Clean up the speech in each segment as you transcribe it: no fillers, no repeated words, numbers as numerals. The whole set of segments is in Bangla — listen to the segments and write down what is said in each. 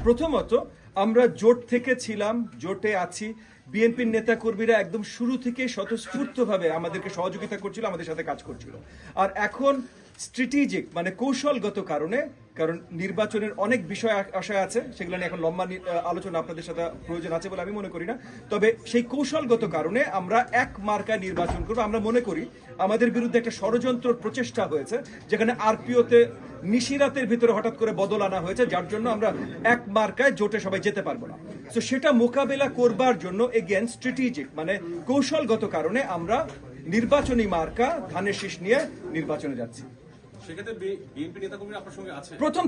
প্রথমত আমরা জোট থেকে ছিলাম, জোটে আছি। বিএনপির নেতাকর্মীরা একদম শুরু থেকে স্বতঃস্ফূর্তভাবে আমাদেরকে সহযোগিতা করছিল, আমাদের সাথে কাজ করছিল। আর এখন স্ট্র্যাটেজিক মানে কৌশলগত কারণে, কারণ নির্বাচনের অনেক বিষয় আশা আছে, সেগুলো নিয়ে এখন লম্বা আলোচনা আপনাদের সাথে প্রয়োজন আছে বলে আমি মনে করি না। তবে সেই কৌশলগত কারণে আমরা এক মার্কা নির্বাচন করব। আমরা মনে করি আমাদের বিরুদ্ধে একটা ষড়যন্ত্র প্রচেষ্টা হয়েছে, যেখানে আরপিওতে নিশিরাতের ভিতরে হঠাৎ করে বদল আনা হয়েছে, যার জন্য আমরা এক মার্কায় জোটে সবাই যেতে পারবো না। তো সেটা মোকাবেলা করবার জন্য এগেন স্ট্র্যাটেজিক মানে কৌশলগত কারণে আমরা নির্বাচনী মার্কা ধানের শীষ নিয়ে নির্বাচনে যাচ্ছি। প্রথম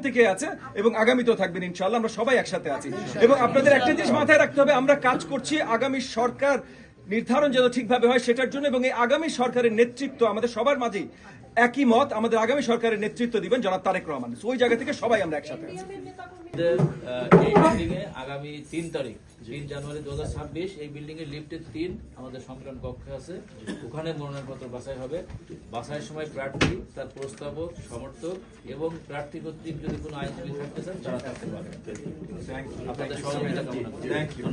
থেকেই আছে এবং আগামীতেও থাকবেন ইনশাআল্লাহ। আমরা সবাই একসাথে আছি এবং আপনাদের একটা জিনিস মাথায় রাখতে হবে, আমরা কাজ করছি আগামী সরকার নির্ধারণ যেন ঠিকভাবে হয় সেটার জন্য, এবং এই আগামী সরকারের নেতৃত্ব আমাদের সবার মাঝেই একই মত। আমাদের আগামী সরকারের নেতৃত্ব দিবেন জনাব তারেক রহমান। ওই জায়গা থেকে সবাই আমরা একসাথে আছি। এই বিল্ডিং এ আগামী 3 তারিখ 3 জানুয়ারি 2026 এই বিল্ডিং এর লিফটে 3 আমাদের সংকলন কক্ষ আছে, ওখানে মনোনয়নপত্র বাছাই হবে। বাছাইয়ের সময় প্রার্থী, তার প্রস্তাবক, সমর্থক এবং প্রার্থী কর্তৃক যদি কোনো আইনজীবী থাকতে চান তারা থাকতে পারেন। আপনাদের সহযোগিতা কামনা করি। Thank you.